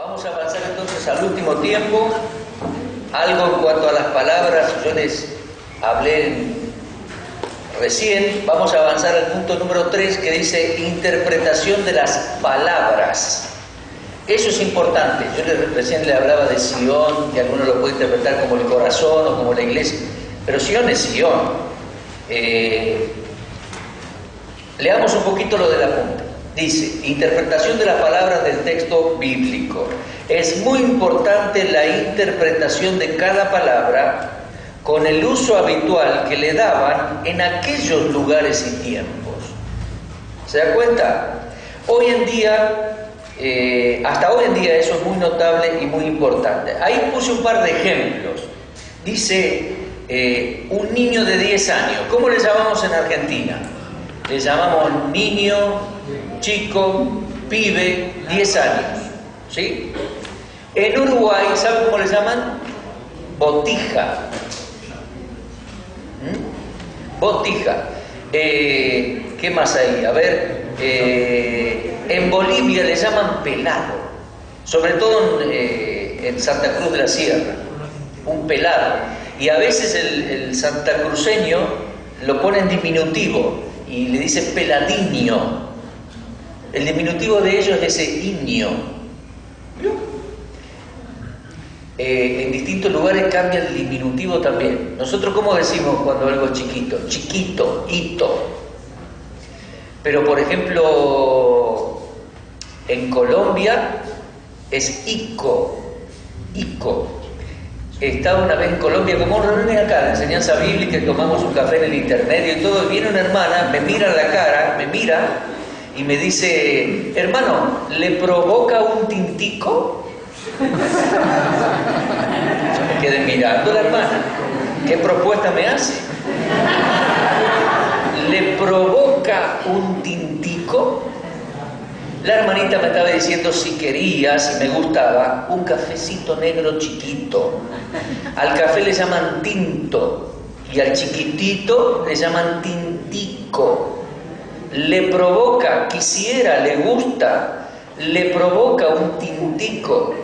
Vamos a avanzar entonces al último tiempo. Algo en cuanto a las palabras, yo les hablé recién. Vamos a avanzar al punto número 3, que dice interpretación de las palabras. Eso es importante. Yo recién le hablaba de Sion, que algunos lo pueden interpretar como el corazón o como la iglesia, pero Sion es Sion. Leamos un poquito lo de la punta. Dice, interpretación de las palabras del texto bíblico. Es muy importante la interpretación de cada palabra con el uso habitual que le daban en aquellos lugares y tiempos. ¿Se da cuenta? Hoy en día, hasta hoy en día eso es muy notable y muy importante. Ahí puse un par de ejemplos. Dice, un niño de 10 años. ¿Cómo le llamamos en Argentina? Le llamamos niño, chico, pibe, 10 años. ¿Sí? En Uruguay, ¿saben cómo le llaman? Botija. Botija. ¿Qué más hay? A ver, en Bolivia le llaman pelado, sobre todo en Santa Cruz de la Sierra, un pelado. Y a veces el santacruceño lo pone en diminutivo y le dice peladiño. El diminutivo de ellos es ese iño. En distintos lugares cambia el diminutivo también. Nosotros, ¿cómo decimos cuando algo es chiquito? Chiquito, hito. Pero, por ejemplo, en Colombia es ico, ico. Estaba una vez en Colombia, como reuniones acá, la enseñanza bíblica, tomamos un café en el intermedio y todo, y viene una hermana, me mira a la cara, me mira y me dice, hermano, ¿le provoca un tintico? Yo me quedé mirando a la hermana. ¿Qué propuesta me hace? ¿Le provoca un tintico? La hermanita me estaba diciendo si quería, si me gustaba, un cafecito negro chiquito. Al café le llaman tinto y al chiquitito le llaman tintico. Le provoca, quisiera, le gusta, le provoca un tintico.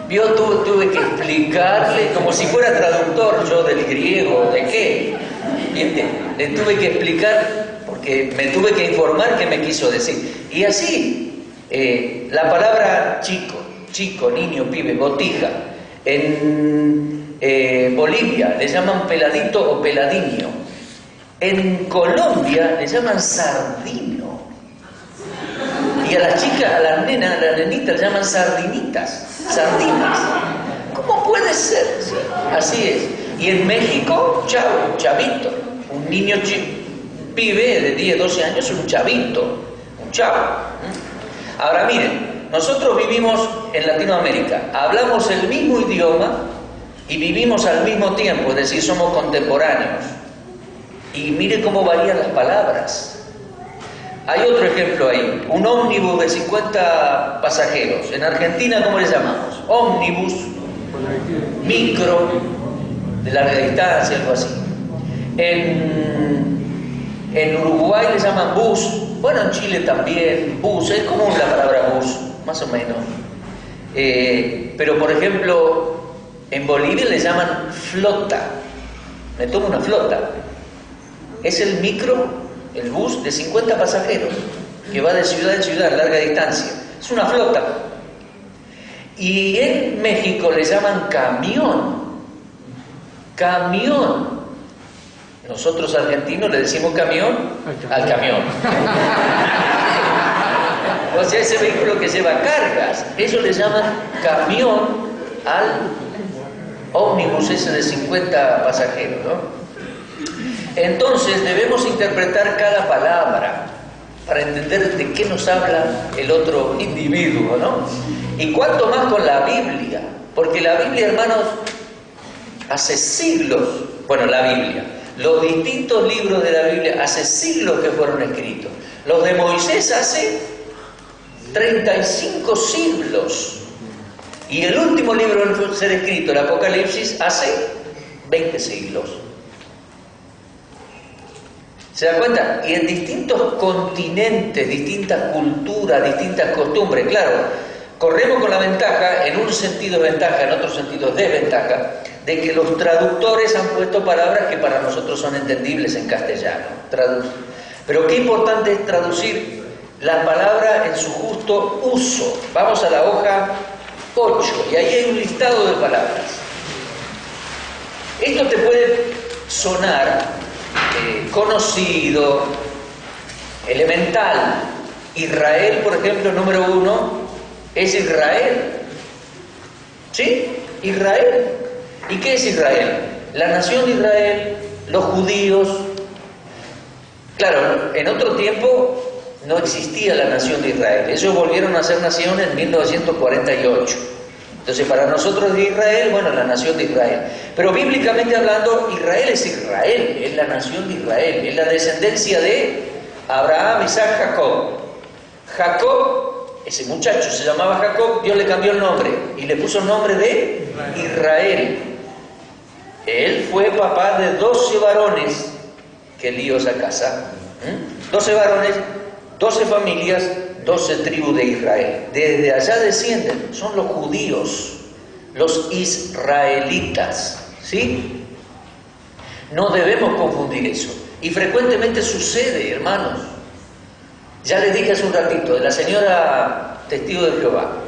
Yo tuve que explicarle, como si fuera traductor yo del griego, ¿de qué? ¿Entiendes? Le tuve que explicar, porque me tuve que informar qué me quiso decir. Y así, la palabra chico, niño, pibe, botija, en Bolivia le llaman peladito o peladiño. En Colombia le llaman sardino. Y a las chicas, a las nenas, a las nenitas le llaman sardinitas, sardinas. ¿Cómo puede ser? Sí, así es. Y en México, chavo, chavito. Un niño pibe de 10, 12 años, un chavito, un chavo. Ahora miren, nosotros vivimos en Latinoamérica, hablamos el mismo idioma y vivimos al mismo tiempo, es decir, somos contemporáneos. Y miren cómo varían las palabras. Hay otro ejemplo ahí, un ómnibus de 50 pasajeros. En Argentina, ¿cómo le llamamos? Ómnibus, micro, de larga distancia, algo así. En Uruguay le llaman bus, bueno, en Chile también, bus, es común la palabra bus, más o menos. Pero, por ejemplo, en Bolivia le llaman flota. Me tomo una flota. Es el micro, el bus de 50 pasajeros, que va de ciudad en ciudad, a larga distancia. Es una flota. Y en México le llaman camión. Camión. Nosotros argentinos le decimos camión al camión. O sea, ese vehículo que lleva cargas, eso le llaman camión al ómnibus ese de 50 pasajeros, ¿no? Entonces debemos interpretar cada palabra para entender de qué nos habla el otro individuo, ¿no? Y cuanto más con la Biblia, porque la Biblia, hermanos, hace siglos, bueno, la Biblia, los distintos libros de la Biblia hace siglos que fueron escritos. Los de Moisés hace 35 siglos. Y el último libro en ser escrito, el Apocalipsis, hace 20 siglos. ¿Se da cuenta? Y en distintos continentes, distintas culturas, distintas costumbres. Claro, Corremos con la ventaja, en un sentido ventaja, en otro sentido desventaja, de que los traductores han puesto palabras que para nosotros son entendibles en castellano. Pero qué importante es traducir la palabra en su justo uso. Vamos a la hoja 8 y ahí hay un listado de palabras. Esto te puede sonar conocido, elemental. Israel, por ejemplo, número 1, es Israel. ¿Sí? Israel. ¿Y qué es Israel? La nación de Israel, los judíos. Claro, en otro tiempo no existía la nación de Israel. Ellos volvieron a ser nación en 1948. Entonces, para nosotros de Israel, bueno, la nación de Israel. Pero bíblicamente hablando, Israel, es la nación de Israel, es la descendencia de Abraham, Isaac, Jacob. Jacob, ese muchacho se llamaba Jacob, Dios le cambió el nombre y le puso el nombre de Israel. Él fue papá de 12 varones, qué lío esa casa, 12 varones, 12 familias, 12 tribus de Israel. Desde allá descienden, son los judíos, los israelitas, ¿sí? No debemos confundir eso. Y frecuentemente sucede, hermanos. Ya les dije hace un ratito de la señora testigo de Jehová,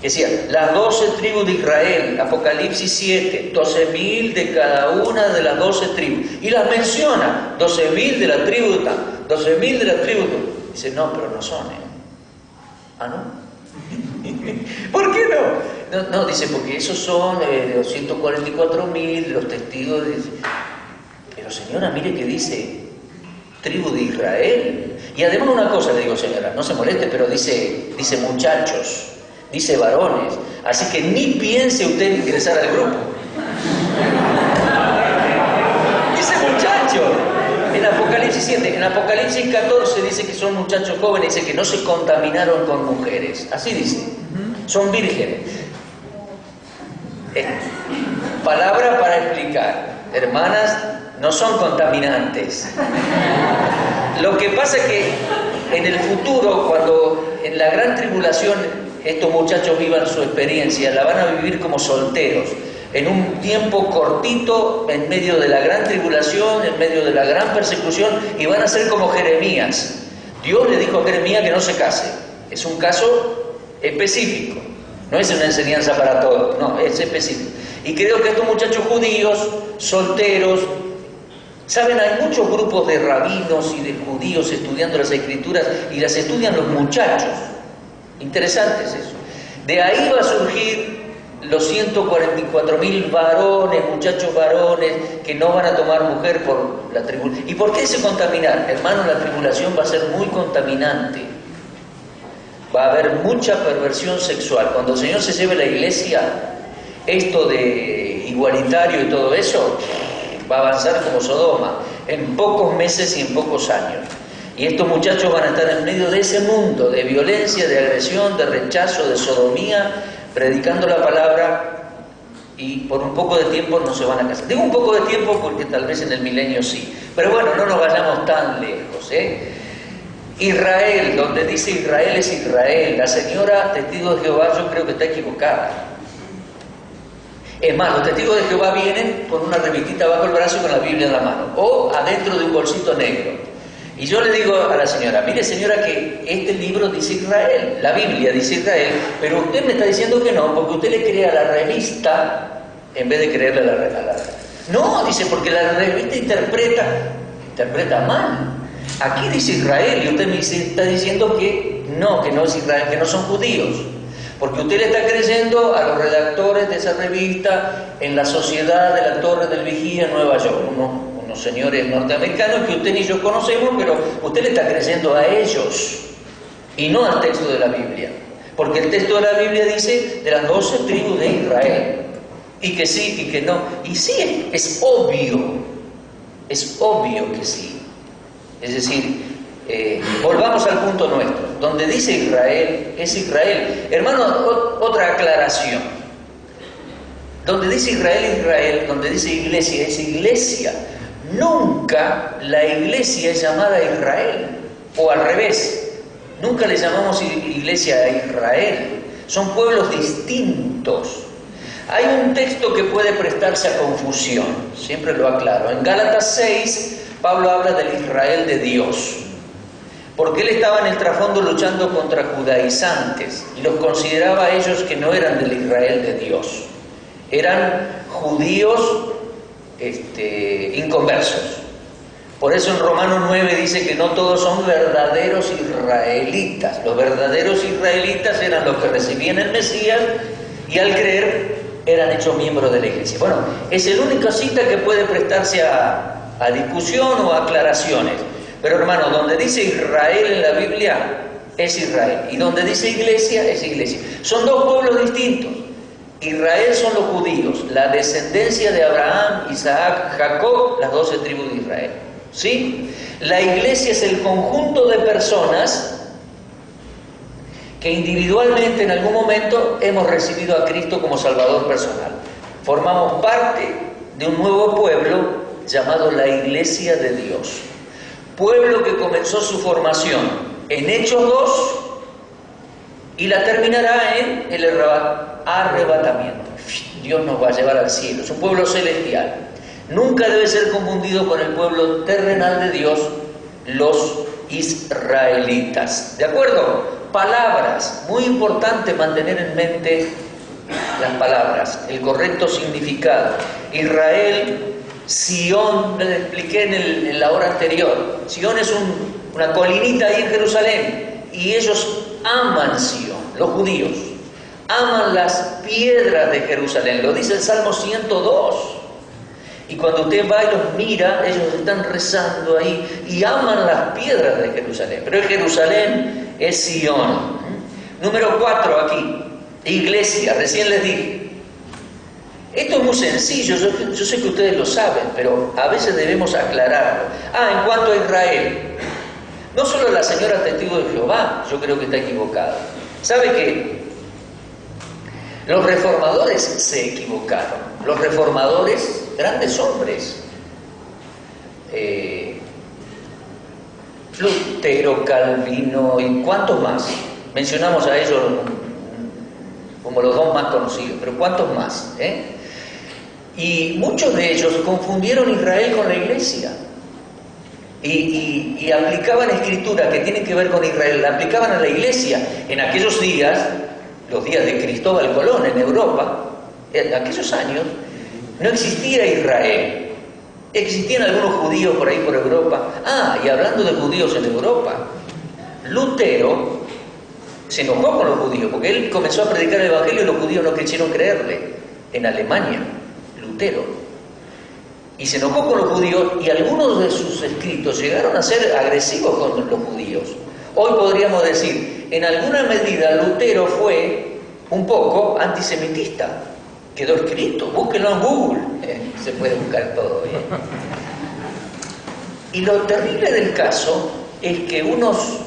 que decía, las 12 tribus de Israel, Apocalipsis 7, 12.000 de cada una de las 12 tribus. Y las menciona, 12.000 de la tribu de tal, 12.000 de la tribu de tal. Dice, no, pero no son, ¿Ah, no? ¿Por qué no? No, dice, porque esos son los 144.000, los testigos de... Pero señora, mire que dice tribu de Israel. Y además una cosa le digo, señora, no se moleste, pero dice muchachos, dice varones. Así que ni piense usted en ingresar al grupo. Dice muchachos. En Apocalipsis 7, en Apocalipsis 14 dice que son muchachos jóvenes, dice que no se contaminaron con mujeres. Así dice. Son vírgenes. Palabra para explicar. Hermanas, no son contaminantes. Lo que pasa es que en el futuro, cuando en la gran tribulación estos muchachos vivan su experiencia, la van a vivir como solteros, en un tiempo cortito, en medio de la gran tribulación, en medio de la gran persecución, y van a ser como Jeremías. Dios le dijo a Jeremías que no se case. Es un caso específico, no es una enseñanza para todos, no, es específico. Y creo que estos muchachos judíos, solteros, saben, hay muchos grupos de rabinos y de judíos estudiando las escrituras y las estudian los muchachos. Interesante es eso. De ahí va a surgir los 144.000 varones, muchachos varones, que no van a tomar mujer por la tribulación. ¿Y por qué se contaminar? Hermano, la tribulación va a ser muy contaminante. Va a haber mucha perversión sexual. Cuando el Señor se lleve a la iglesia, esto de igualitario y todo eso va a avanzar como Sodoma, en pocos meses y en pocos años. Y estos muchachos van a estar en medio de ese mundo de violencia, de agresión, de rechazo, de sodomía, predicando la palabra, y por un poco de tiempo no se van a casar. Digo un poco de tiempo porque tal vez en el milenio sí. Pero bueno, no nos vayamos tan lejos, Israel, donde dice Israel es Israel. La señora testigo de Jehová yo creo que está equivocada. Es más, los testigos de Jehová vienen con una revistita bajo el brazo y con la Biblia en la mano, o adentro de un bolsito negro. Y yo le digo a la señora, mire señora, que este libro dice Israel, la Biblia dice Israel, pero usted me está diciendo que no, porque usted le cree a la revista en vez de creerle a la revista. No, dice, porque la revista interpreta mal. Aquí dice Israel y usted me está diciendo que no es Israel, que no son judíos. Porque usted le está creyendo a los redactores de esa revista en la Sociedad de la Torre del Vigía en Nueva York, unos señores norteamericanos que usted ni yo conocemos, pero usted le está creyendo a ellos y no al texto de la Biblia. Porque el texto de la Biblia dice de las 12 tribus de Israel, y que sí y que no. Y sí, es obvio que sí. Es decir, volvamos al punto nuestro. Donde dice Israel, es Israel. Hermano, otra aclaración. Donde dice Israel, es Israel. Donde dice iglesia, es iglesia. Nunca la iglesia es llamada Israel. O al revés. Nunca le llamamos iglesia a Israel. Son pueblos distintos. Hay un texto que puede prestarse a confusión, siempre lo aclaro. En Gálatas 6, Pablo habla del Israel de Dios, porque él estaba en el trasfondo luchando contra judaizantes y los consideraba a ellos que no eran del Israel de Dios, eran judíos inconversos. Por eso en Romanos 9 dice que no todos son verdaderos israelitas. Los verdaderos israelitas eran los que recibían el Mesías y al creer eran hechos miembros de la iglesia. Bueno, es la única cita que puede prestarse a discusión o a aclaraciones. Pero hermano, donde dice Israel en la Biblia, es Israel. Y donde dice iglesia, es iglesia. Son dos pueblos distintos. Israel son los judíos, la descendencia de Abraham, Isaac, Jacob, las 12 tribus de Israel. ¿Sí? La iglesia es el conjunto de personas que individualmente en algún momento hemos recibido a Cristo como Salvador personal. Formamos parte de un nuevo pueblo llamado la Iglesia de Dios. Pueblo que comenzó su formación en Hechos 2 y la terminará en el arrebatamiento. Dios nos va a llevar al cielo. Es un pueblo celestial. Nunca debe ser confundido con el pueblo terrenal de Dios, los israelitas. ¿De acuerdo? Palabras, muy importante mantener en mente las palabras, el correcto significado. Israel, Sión, les expliqué en la hora anterior. Sión es una colinita ahí en Jerusalén y ellos aman Sión, los judíos, aman las piedras de Jerusalén, lo dice el Salmo 102. Y cuando usted va y los mira, ellos están rezando ahí y aman las piedras de Jerusalén. Pero el Jerusalén es Sión. Número 4 aquí, iglesia, recién les dije. Esto es muy sencillo, yo sé que ustedes lo saben, pero a veces debemos aclararlo. En cuanto a Israel, no solo la señora testigo de Jehová, yo creo que está equivocada. ¿Sabe qué? Los reformadores se equivocaron. Los reformadores, grandes hombres, Lutero, Calvino y cuántos más, mencionamos a ellos como los dos más conocidos, pero cuántos más, y muchos de ellos confundieron Israel con la iglesia y aplicaban escrituras que tienen que ver con Israel, la aplicaban a la iglesia. En aquellos días, los días de Cristóbal Colón en Europa, en aquellos años, no existía Israel. Existían algunos judíos por ahí por Europa. Y hablando de judíos en Europa, Lutero se enojó con los judíos porque él comenzó a predicar el evangelio y los judíos no quisieron creerle. En Alemania, Lutero. Y se enojó con los judíos y algunos de sus escritos llegaron a ser agresivos con los judíos. Hoy podríamos decir, en alguna medida Lutero fue un poco antisemitista. Quedó escrito, búsquenlo en Google, se puede buscar todo bien. Y lo terrible del caso es que unos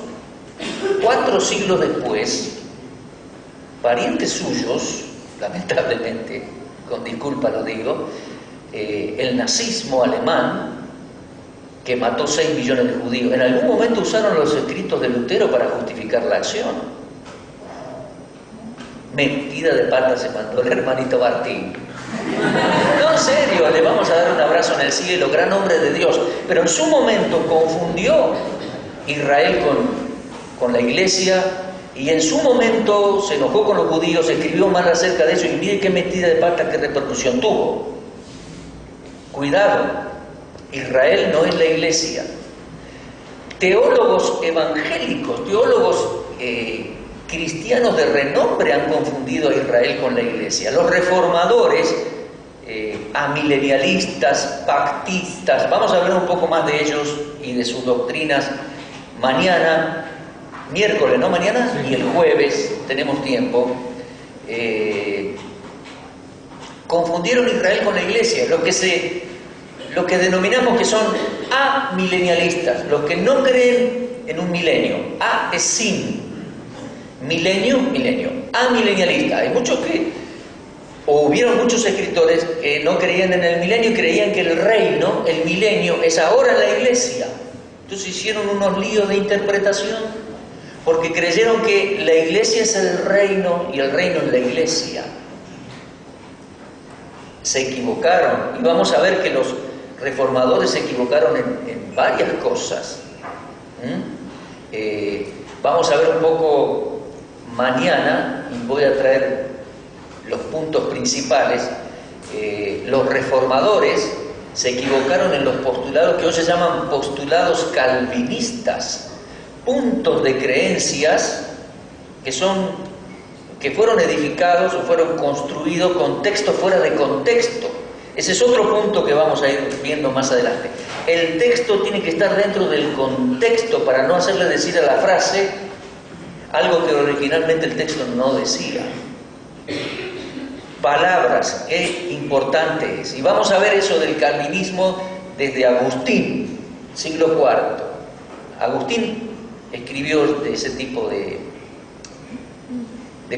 4 siglos después, parientes suyos, lamentablemente, con disculpa lo digo, el nazismo alemán, que mató 6 millones de judíos, en algún momento usaron los escritos de Lutero para justificar la acción. Metida de pata se mandó el hermanito Martín. No, en serio, le vamos a dar un abrazo en el cielo, gran hombre de Dios. Pero en su momento confundió Israel con la iglesia y en su momento se enojó con los judíos, escribió mal acerca de eso y mire qué metida de pata, qué repercusión tuvo. Cuidado, Israel no es la iglesia. Teólogos evangélicos, teólogos cristianos de renombre han confundido a Israel con la iglesia. Los reformadores, amilenialistas, pactistas, vamos a hablar un poco más de ellos y de sus doctrinas mañana, miércoles, ¿no? Mañana y el jueves, tenemos tiempo. Confundieron Israel con la iglesia, lo que denominamos que son amilenialistas, los que no creen en un milenio. Es sin. Milenio, amilenialista. Hay muchos hubieron muchos escritores que no creían en el milenio y creían que el reino, el milenio, es ahora en la iglesia. Entonces hicieron unos líos de interpretación. porque creyeron que la iglesia es el reino y el reino es la iglesia. Se equivocaron, y vamos a ver que los reformadores se equivocaron en varias cosas. Vamos a ver un poco mañana, y voy a traer los puntos principales. Los reformadores se equivocaron en los postulados que hoy se llaman postulados calvinistas, puntos de creencias que fueron edificados o fueron construidos con texto fuera de contexto. Ese es otro punto que vamos a ir viendo más adelante. El texto tiene que estar dentro del contexto para no hacerle decir a la frase algo que originalmente el texto no decía. Palabras, qué importante es. Y vamos a ver eso del calvinismo desde Agustín, siglo IV. Agustín escribió ese tipo de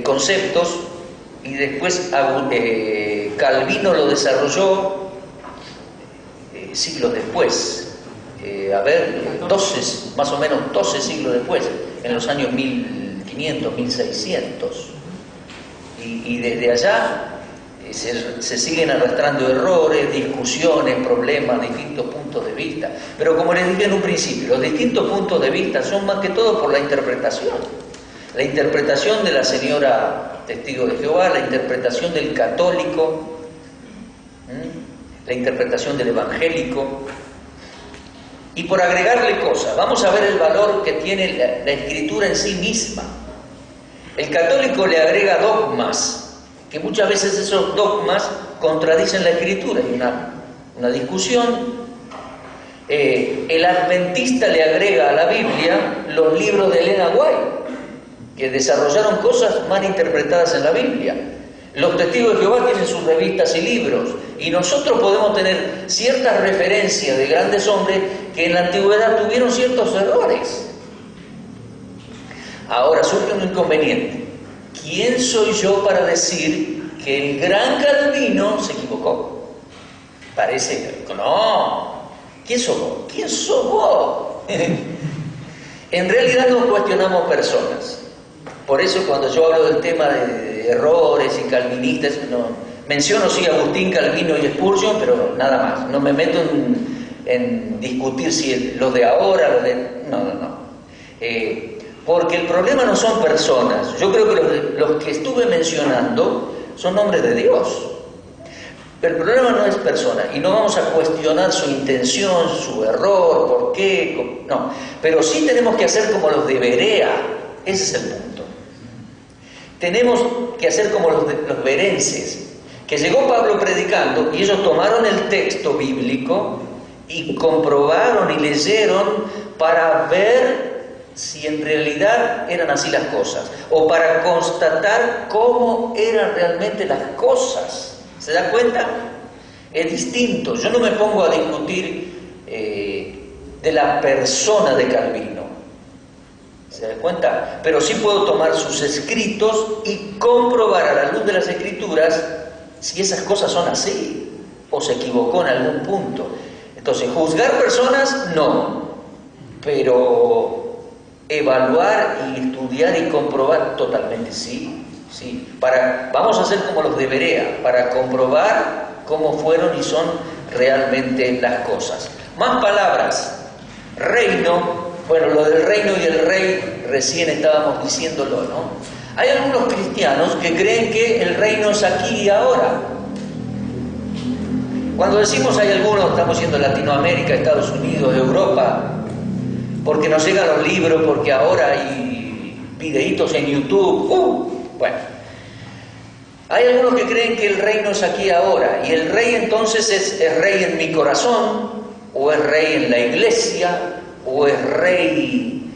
conceptos, y después Calvino lo desarrolló siglos después, 12, más o menos 12 siglos después, en los años 1500, 1600. Y desde allá se siguen arrastrando errores, discusiones, problemas, distintos puntos de vista. Pero como les dije en un principio, los distintos puntos de vista son más que todo por la interpretación. La interpretación de la señora testigo de Jehová, la interpretación del católico, la interpretación del evangélico. Y por agregarle cosas, vamos a ver el valor que tiene la escritura en sí misma. El católico le agrega dogmas, que muchas veces esos dogmas contradicen la escritura. Hay una discusión. El adventista le agrega a la Biblia los libros de Elena White, que desarrollaron cosas mal interpretadas en la Biblia. Los testigos de Jehová tienen sus revistas y libros, y nosotros podemos tener ciertas referencias de grandes hombres que en la antigüedad tuvieron ciertos errores. Ahora surge un inconveniente. ¿Quién soy yo para decir que el gran Calvino se equivocó? Parece que no. ¿Quién sos vos? ¿Quién sos vos? En realidad no cuestionamos personas. Por eso cuando yo hablo del tema de errores y calvinistas, no, menciono sí Agustín, Calvino y Spurgeon, pero nada más. No me meto en discutir si los de ahora, los de... No. Porque el problema no son personas. Yo creo que los que estuve mencionando son hombres de Dios. Pero el problema no es persona, y no vamos a cuestionar su intención, su error, por qué, no. Pero sí tenemos que hacer como los de Berea. Ese es el punto. Tenemos que hacer como los berenses, que llegó Pablo predicando y ellos tomaron el texto bíblico y comprobaron y leyeron para ver si en realidad eran así las cosas, o para constatar cómo eran realmente las cosas. ¿Se dan cuenta? Es distinto. Yo no me pongo a discutir de la persona de Calvino. ¿Se dan cuenta? Pero sí puedo tomar sus escritos y comprobar a la luz de las escrituras si esas cosas son así o se equivocó en algún punto. Entonces, juzgar personas, no. Pero evaluar y estudiar y comprobar, totalmente sí. Vamos a hacer como los de Berea, para comprobar cómo fueron y son realmente las cosas. Más palabras. Reino. Bueno, lo del reino y el rey recién estábamos diciéndolo, ¿no? Hay algunos cristianos que creen que el reino es aquí y ahora. Cuando decimos hay algunos, estamos yendo a Latinoamérica, Estados Unidos, Europa, porque nos llegan los libros, porque ahora hay videitos en YouTube. Bueno, hay algunos que creen que el reino es aquí y ahora, y el rey entonces es rey en mi corazón, o es rey en la iglesia, o es rey...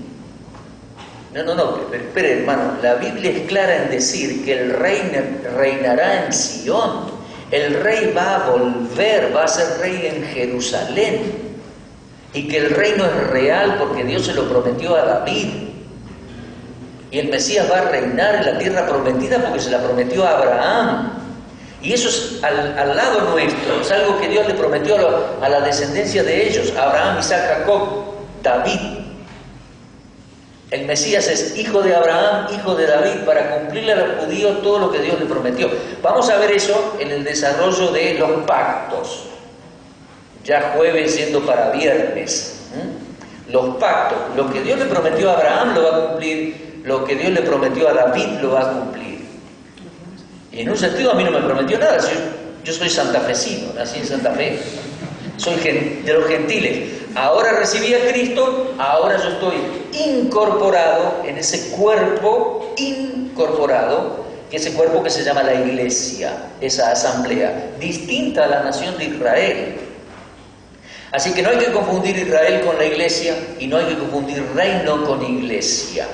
No, espere hermano, la Biblia es clara en decir que el rey reinará en Sion, el rey va a volver, va a ser rey en Jerusalén, y que el reino es real porque Dios se lo prometió a David, y el Mesías va a reinar en la tierra prometida porque se la prometió a Abraham, y eso es al lado nuestro, es algo que Dios le prometió a la descendencia de ellos, Abraham, Isaac, Jacob, David. El Mesías es hijo de Abraham, hijo de David, para cumplirle a los judíos todo lo que Dios le prometió. Vamos a ver eso en el desarrollo de los pactos. Ya jueves siendo para viernes. Los pactos, lo que Dios le prometió a Abraham lo va a cumplir, lo que Dios le prometió a David lo va a cumplir. Y en un sentido a mí no me prometió nada, yo soy santafesino, nací en Santa Fe, soy de los gentiles. Ahora recibí a Cristo, ahora yo estoy incorporado en ese cuerpo incorporado, que ese cuerpo que se llama la iglesia, esa asamblea, distinta a la nación de Israel. Así que no hay que confundir Israel con la iglesia y no hay que confundir reino con iglesia.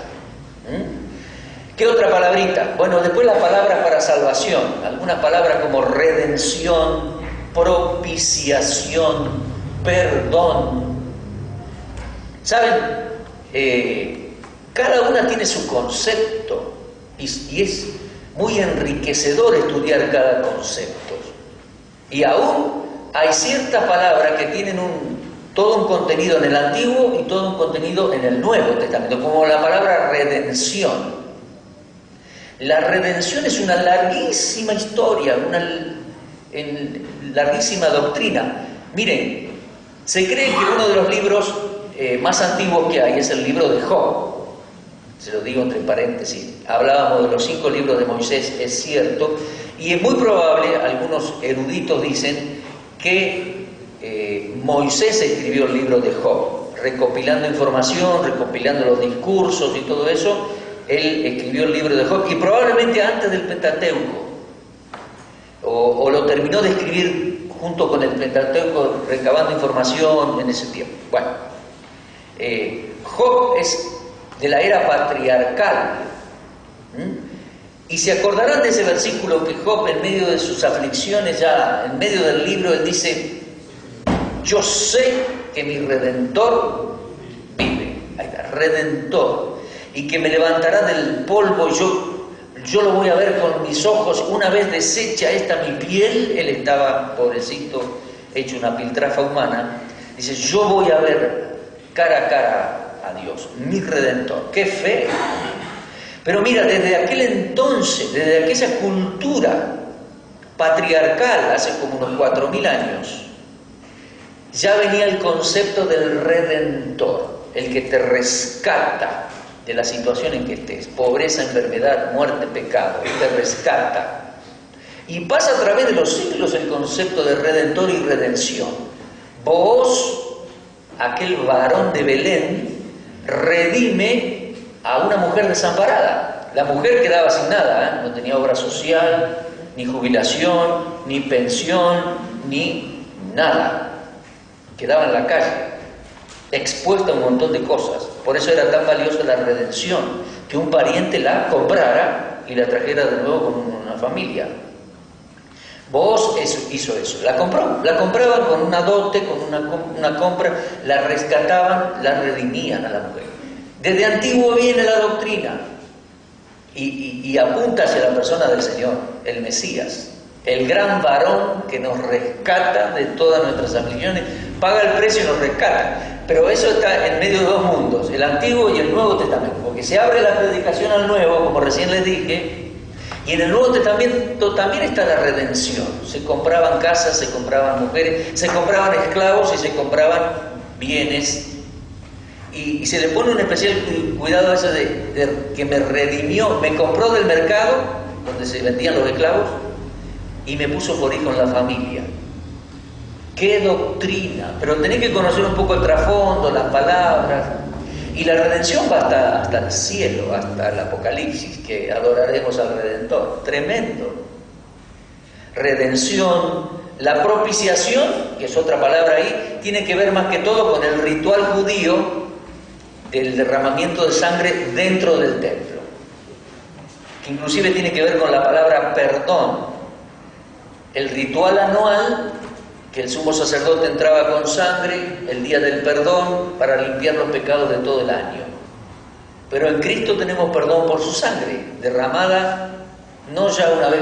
¿Qué otra palabrita? Bueno, después las palabras para salvación. Algunas palabras como redención, propiciación, perdón. ¿Saben? Cada una tiene su concepto y es muy enriquecedor estudiar cada concepto. Y aún hay ciertas palabras que tienen todo un contenido en el Antiguo y todo un contenido en el Nuevo Testamento, como la palabra redención. La redención es una larguísima historia, una larguísima doctrina. Miren, se cree que uno de los libros más antiguos que hay es el libro de Job. Se lo digo entre paréntesis. Hablábamos de los 5 libros de Moisés, es cierto, y es muy probable, algunos eruditos dicen, que Moisés escribió el libro de Job, recopilando información, recopilando los discursos y todo eso. Él escribió el libro de Job y probablemente antes del Pentateuco, o lo terminó de escribir junto con el Pentateuco, recabando información en ese tiempo. Bueno, Job es de la era patriarcal. Y se acordarán de ese versículo que Job, en medio de sus aflicciones, ya en medio del libro, él dice: yo sé que mi Redentor vive. Ahí está, Redentor. Y que me levantará del polvo, yo lo voy a ver con mis ojos, una vez deshecha esta mi piel. Él estaba, pobrecito, hecho una piltrafa humana. Dice: yo voy a ver cara a cara a Dios, mi Redentor. ¡Qué fe! Pero mira, desde aquel entonces, desde aquella cultura patriarcal, hace como unos 4000 años, ya venía el concepto del Redentor, el que te rescata de la situación en que estés, pobreza, enfermedad, muerte, pecado, te rescata. Y pasa a través de los siglos el concepto de Redentor y redención. Vos, aquel varón de Belén, redime a una mujer desamparada. La mujer quedaba sin nada, no tenía obra social, ni jubilación, ni pensión, ni nada. Quedaba en la calle, expuesta a un montón de cosas. Por eso era tan valiosa la redención, que un pariente la comprara y la trajera de nuevo con una familia. Vos hizo eso, la compraban con una dote, con una compra, la rescataban, la redimían a la mujer. Desde antiguo viene la doctrina y apunta hacia la persona del Señor, el Mesías, el gran varón que nos rescata de todas nuestras aflicciones, paga el precio y nos rescata. Pero eso está en medio de dos mundos, el Antiguo y el Nuevo Testamento, porque se abre la predicación al Nuevo, como recién les dije, y en el Nuevo Testamento también está la redención. Se compraban casas, se compraban mujeres, se compraban esclavos y se compraban bienes. Y se le pone un especial cuidado a eso de que me redimió, me compró del mercado, donde se vendían los esclavos, y me puso por hijo en la familia. ¡Qué doctrina! Pero tenés que conocer un poco el trasfondo, las palabras. Y la redención va hasta el cielo, hasta el Apocalipsis, que adoraremos al Redentor. Tremendo. Redención. La propiciación, que es otra palabra ahí, tiene que ver más que todo con el ritual judío del derramamiento de sangre dentro del templo, que inclusive tiene que ver con la palabra perdón. El ritual anual, que el sumo sacerdote entraba con sangre el día del perdón para limpiar los pecados de todo el año. Pero en Cristo tenemos perdón por su sangre, derramada no ya una vez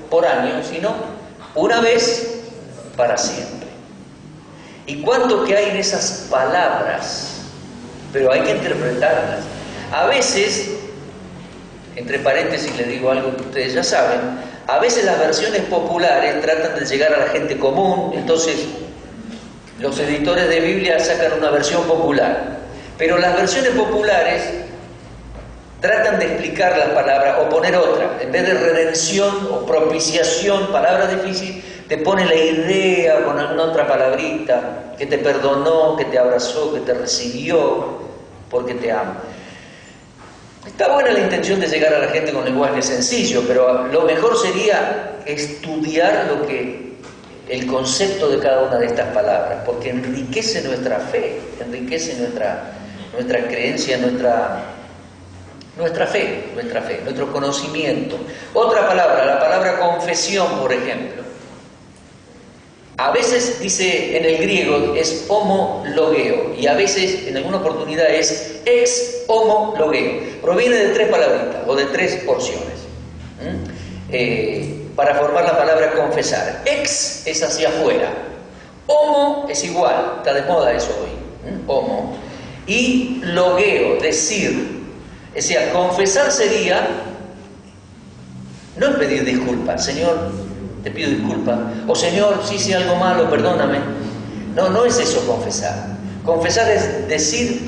por año, sino una vez para siempre. ¿Y cuánto que hay en esas palabras? Pero hay que interpretarlas. A veces, entre paréntesis les digo algo que ustedes ya saben, a veces las versiones populares tratan de llegar a la gente común, entonces los editores de Biblia sacan una versión popular, pero las versiones populares tratan de explicar las palabras o poner otra. En vez de redención o propiciación, palabra difícil, te pone la idea con alguna otra palabrita, que te perdonó, que te abrazó, que te recibió, porque te ama. Está buena la intención de llegar a la gente con lenguaje sencillo, pero lo mejor sería estudiar el concepto de cada una de estas palabras, porque enriquece nuestra fe, enriquece nuestra creencia, nuestra fe, nuestro conocimiento. Otra palabra, la palabra confesión, por ejemplo. A veces dice en el griego es homologeo y a veces en alguna oportunidad es ex homologeo. Proviene de 3 palabritas o de 3 porciones para formar la palabra confesar. Ex es hacia afuera. Homo es igual, está de moda eso hoy. Homo. Y logeo, decir. O sea, confesar sería, no es pedir disculpas, Señor, te pido disculpas, o Señor, si hice algo malo, perdóname. No es eso confesar. Confesar es decir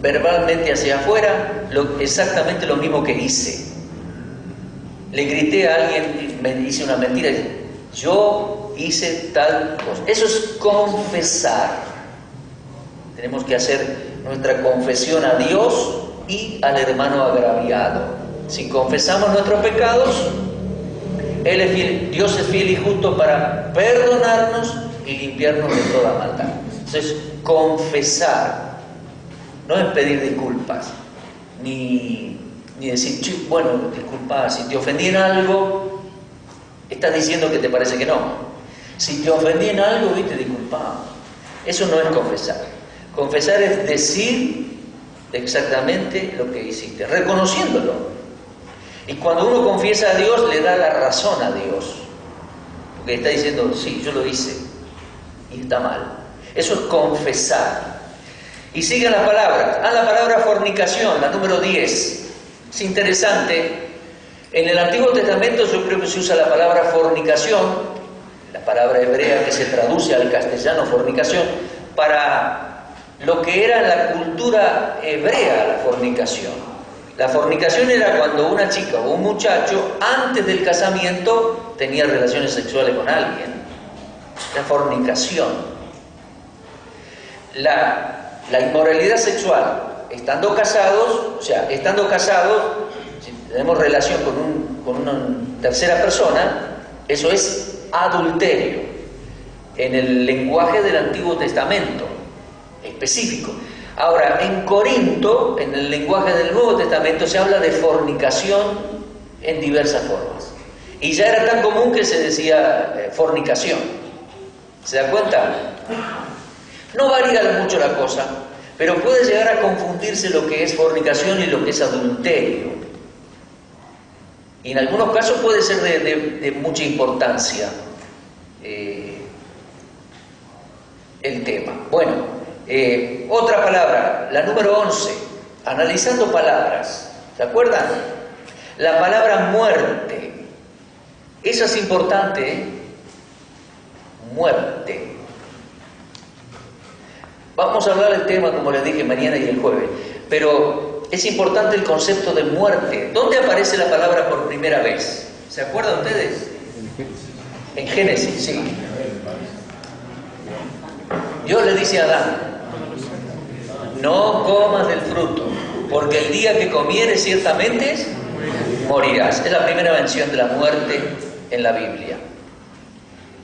verbalmente hacia afuera exactamente lo mismo que hice. Le grité a alguien, me hice una mentira, yo hice tal cosa. Eso es confesar. Tenemos que hacer nuestra confesión a Dios y al hermano agraviado. Si confesamos nuestros pecados, Él es fiel, Dios es fiel y justo para perdonarnos y limpiarnos de toda maldad. Entonces, confesar no es pedir disculpas, ni decir, bueno, disculpa, si te ofendí en algo, estás diciendo que te parece que no. Si te ofendí en algo, viste, disculpa. Eso no es confesar. Confesar es decir exactamente lo que hiciste, reconociéndolo. Y cuando uno confiesa a Dios, le da la razón a Dios, porque está diciendo, sí, yo lo hice y está mal. Eso es confesar. Y siguen las palabras. La palabra fornicación, la número 10. Es interesante. En el Antiguo Testamento yo creo que se usa la palabra fornicación, la palabra hebrea que se traduce al castellano fornicación, para lo que era la cultura hebrea, la fornicación. La fornicación era cuando una chica o un muchacho antes del casamiento tenía relaciones sexuales con alguien. La fornicación. La inmoralidad sexual, estando casados, si tenemos relación con una tercera persona, eso es adulterio. En el lenguaje del Antiguo Testamento específico. Ahora, en Corinto, en el lenguaje del Nuevo Testamento, se habla de fornicación en diversas formas. Y ya era tan común que se decía fornicación. ¿Se da cuenta? No varía mucho la cosa, pero puede llegar a confundirse lo que es fornicación y lo que es adulterio. Y en algunos casos puede ser de mucha importancia el tema. Bueno. Otra palabra, la número 11, analizando palabras, ¿se acuerdan? La palabra muerte, esa es importante, ¿eh? Muerte. Vamos a hablar del tema, como les dije, mañana y el jueves, pero es importante el concepto de muerte. ¿Dónde aparece la palabra por primera vez? ¿Se acuerdan ustedes? En Génesis, sí. Dios le dice a Adán, no comas del fruto, porque el día que comieres ciertamente morirás. Es la primera mención de la muerte en la Biblia.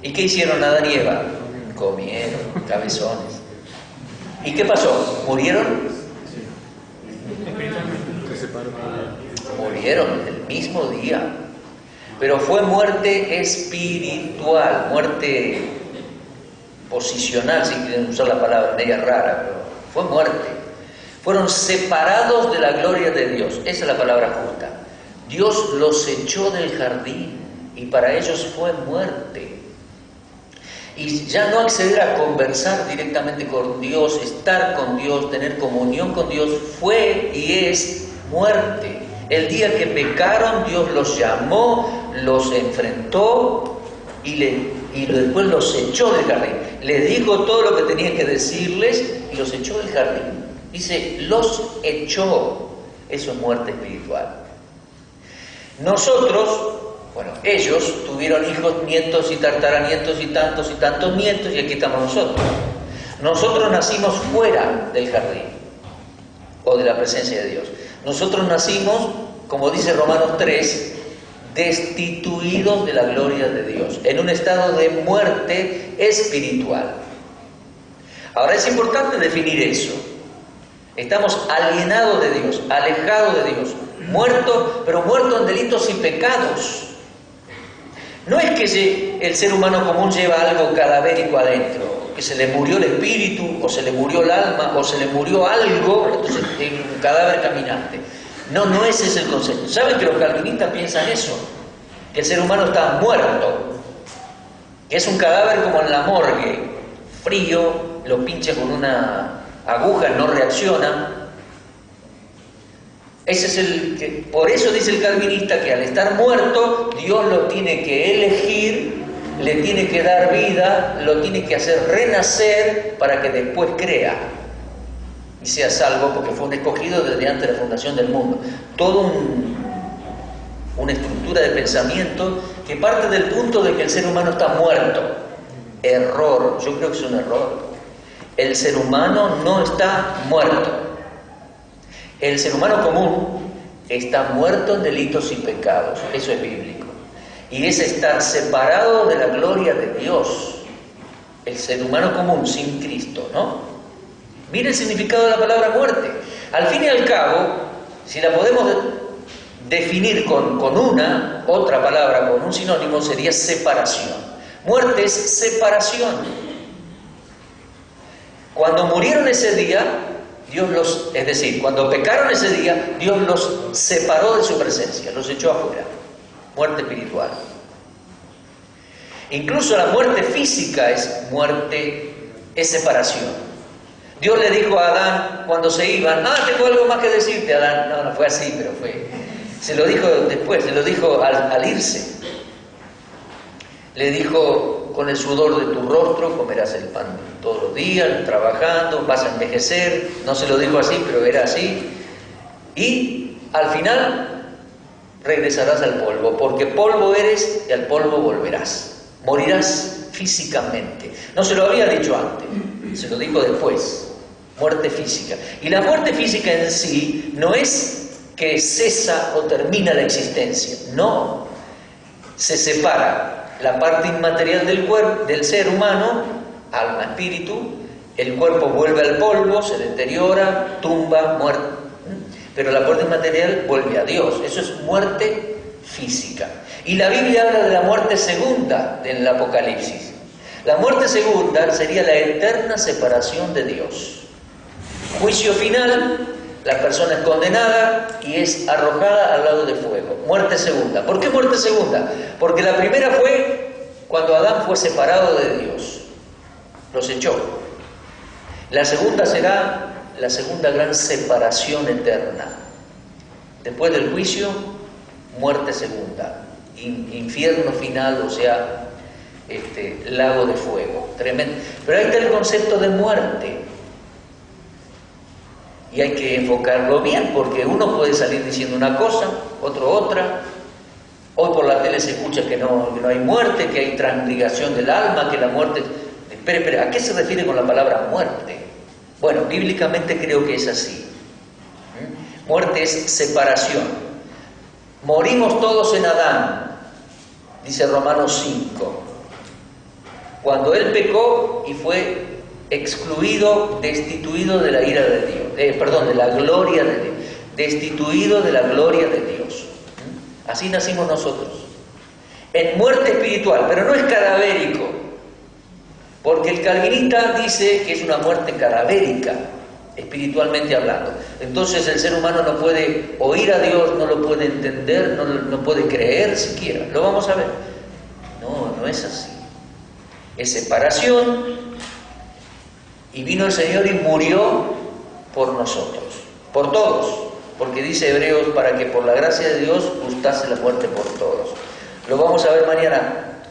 ¿Y qué hicieron Adán y Eva? Comieron, cabezones. ¿Y qué pasó? ¿Murieron? Murieron el mismo día. Pero fue muerte espiritual, muerte posicional, si quieren usar la palabra, media rara, pero fue muerte. Fueron separados de la gloria de Dios. Esa es la palabra justa. Dios los echó del jardín y para ellos fue muerte. Y ya no acceder a conversar directamente con Dios, estar con Dios, tener comunión con Dios, fue y es muerte. El día que pecaron, Dios los llamó, los enfrentó y después los echó del jardín. Les dijo todo lo que tenía que decirles y los echó del jardín. Dice, los echó. Eso es muerte espiritual. Nosotros, bueno, ellos tuvieron hijos, nietos y tataranietos y tantos nietos, y aquí estamos nosotros. Nosotros nacimos fuera del jardín o de la presencia de Dios. Nosotros nacimos, como dice Romanos 3, destituidos de la gloria de Dios, en un estado de muerte espiritual. Ahora es importante definir eso. Estamos alienados de Dios, alejados de Dios, muertos, pero muertos en delitos y pecados. No es que el ser humano común lleva algo cadavérico adentro, que se le murió el espíritu, o se le murió el alma, o se le murió algo, entonces es un cadáver caminante. No, no ese es el concepto. ¿Saben que los calvinistas piensan eso? Que el ser humano está muerto, que es un cadáver como en la morgue, frío, lo pincha con una aguja, no reacciona. Ese es por eso dice el calvinista que al estar muerto, Dios lo tiene que elegir, le tiene que dar vida, lo tiene que hacer renacer para que después crea y sea salvo, porque fue un escogido desde antes de la fundación del mundo. Todo una estructura de pensamiento que parte del punto de que el ser humano está muerto. Error, yo creo que es un error. El ser humano no está muerto. El ser humano común está muerto en delitos y pecados. Eso es bíblico. Y es estar separado de la gloria de Dios. El ser humano común sin Cristo, ¿no? Mire el significado de la palabra muerte. Al fin y al cabo, si la podemos definir con otra palabra, con un sinónimo, sería separación. Muerte es separación. Cuando murieron ese día, es decir, cuando pecaron ese día, Dios los separó de su presencia, los echó afuera. Muerte espiritual. Incluso la muerte física es muerte, es separación. Dios le dijo a Adán cuando se iban, tengo algo más que decirte, Adán. No fue así, pero se lo dijo después, se lo dijo al irse. Le dijo, con el sudor de tu rostro comerás el pan todos los días, trabajando, vas a envejecer. No se lo dijo así, pero era así. Y al final regresarás al polvo, porque polvo eres y al polvo volverás. Morirás físicamente. No se lo había dicho antes, se lo dijo después. Muerte física. Y la muerte física en sí no es que cesa o termina la existencia. No. Se separa la parte inmaterial del cuerpo, del ser humano, alma, espíritu. El cuerpo vuelve al polvo, se deteriora, tumba, muerte. Pero la parte inmaterial vuelve a Dios. Eso es muerte física. Y la Biblia habla de la muerte segunda del Apocalipsis. La muerte segunda sería la eterna separación de Dios. Juicio final, la persona es condenada y es arrojada al lago de fuego. Muerte segunda. ¿Por qué muerte segunda? Porque la primera fue cuando Adán fue separado de Dios. Los echó. La segunda será la segunda gran separación eterna. Después del juicio, muerte segunda. Infierno final, o sea, lago de fuego. Tremendo. Pero ahí está el concepto de muerte. Y hay que enfocarlo bien, porque uno puede salir diciendo una cosa, otro otra. Hoy por la tele se escucha que no hay muerte, que hay transmigración del alma, que la muerte... Espera, ¿a qué se refiere con la palabra muerte? Bueno, bíblicamente creo que es así. Muerte es separación. Morimos todos en Adán, dice Romanos 5. Cuando él pecó y fue excluido, destituido de la ira de Dios, de la gloria de Dios, destituido de la gloria de Dios. Así nacimos nosotros, en muerte espiritual, pero no es cadavérico, porque el calvinista dice que es una muerte cadavérica, espiritualmente hablando. Entonces el ser humano no puede oír a Dios, no lo puede entender, no puede creer siquiera. Lo vamos a ver. No es así. es separación, y vino el Señor y murió por nosotros, por todos, porque dice Hebreos, para que por la gracia de Dios gustase la muerte por todos. Lo vamos a ver mañana,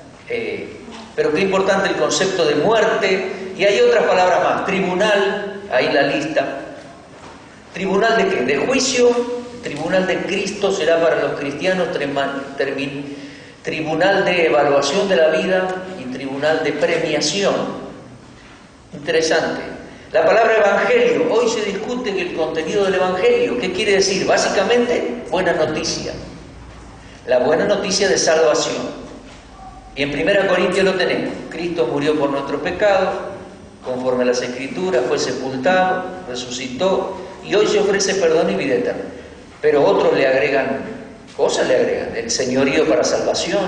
pero qué importante el concepto de muerte, y hay otras palabras más, tribunal, ahí la lista. ¿Tribunal de qué? De juicio, tribunal de Cristo será para los cristianos, tribunal de evaluación de la vida y tribunal de premiación. Interesante. La palabra evangelio, hoy se discute el contenido del evangelio. ¿Qué quiere decir? Básicamente, buena noticia. La buena noticia de salvación. Y en 1 Corintios lo tenemos. Cristo murió por nuestros pecados, conforme a las Escrituras, fue sepultado, resucitó, y hoy se ofrece perdón y vida eterna. Pero otros le agregan cosas, el señorío para salvación,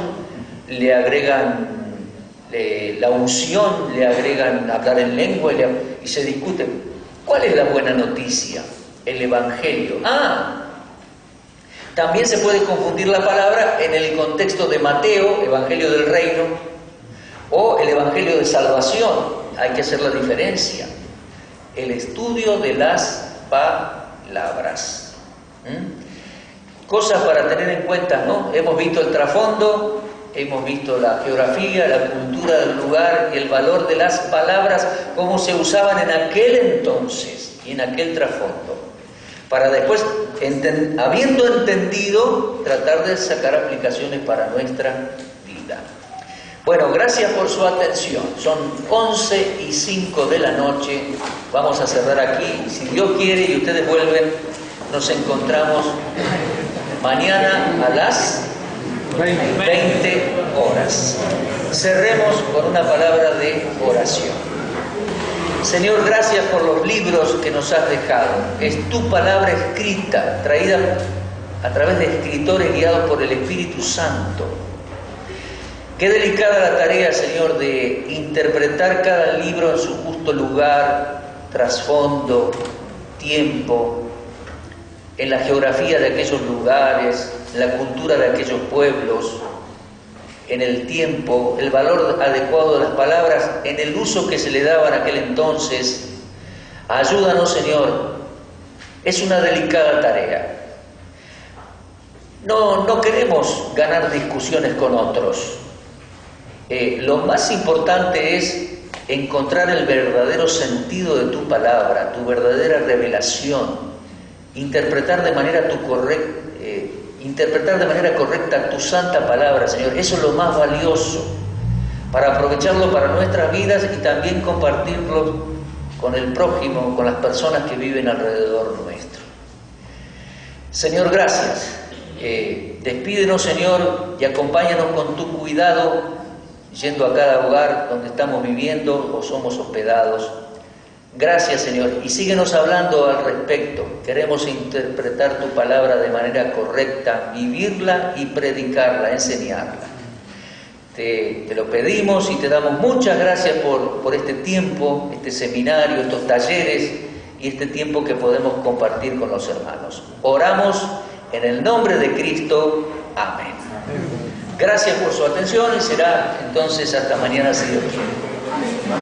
le agregan la unción, le agregan hablar en lengua, y se discute. ¿Cuál es la buena noticia? El evangelio. También se puede confundir la palabra en el contexto de Mateo, evangelio del reino, o el evangelio de salvación. Hay que hacer la diferencia. El estudio de las palabras. Cosas para tener en cuenta, ¿no? Hemos visto el trasfondo, hemos visto la geografía, la cultura del lugar y el valor de las palabras, cómo se usaban en aquel entonces y en aquel trasfondo. Para después, habiendo entendido, tratar de sacar aplicaciones para nuestra vida. Bueno, gracias por su atención. Son 11:05 de la noche. Vamos a cerrar aquí. Si Dios quiere y ustedes vuelven, nos encontramos mañana a las 20 horas. Cerremos con una palabra de oración. Señor, gracias por los libros que nos has dejado. Es tu palabra escrita, traída a través de escritores guiados por el Espíritu Santo. Qué delicada la tarea, Señor, de interpretar cada libro en su justo lugar, trasfondo, tiempo, en la geografía de aquellos lugares, en la cultura de aquellos pueblos, en el tiempo, el valor adecuado de las palabras, en el uso que se le daba en aquel entonces. Ayúdanos, Señor. Es una delicada tarea. No queremos ganar discusiones con otros. Lo más importante es encontrar el verdadero sentido de tu palabra, tu verdadera revelación, interpretar de manera correcta tu santa palabra, Señor. Eso es lo más valioso, para aprovecharlo para nuestras vidas y también compartirlo con el prójimo, con las personas que viven alrededor nuestro. Señor, gracias. Despídenos, Señor, y acompáñanos con tu cuidado, yendo a cada hogar donde estamos viviendo o somos hospedados. Gracias, Señor, y síguenos hablando al respecto. Queremos interpretar tu palabra de manera correcta, vivirla y predicarla, enseñarla. Te lo pedimos y te damos muchas gracias por este tiempo, este seminario, estos talleres y este tiempo que podemos compartir con los hermanos. Oramos en el nombre de Cristo. Amén. Gracias por su atención y será entonces hasta mañana si Dios quiere.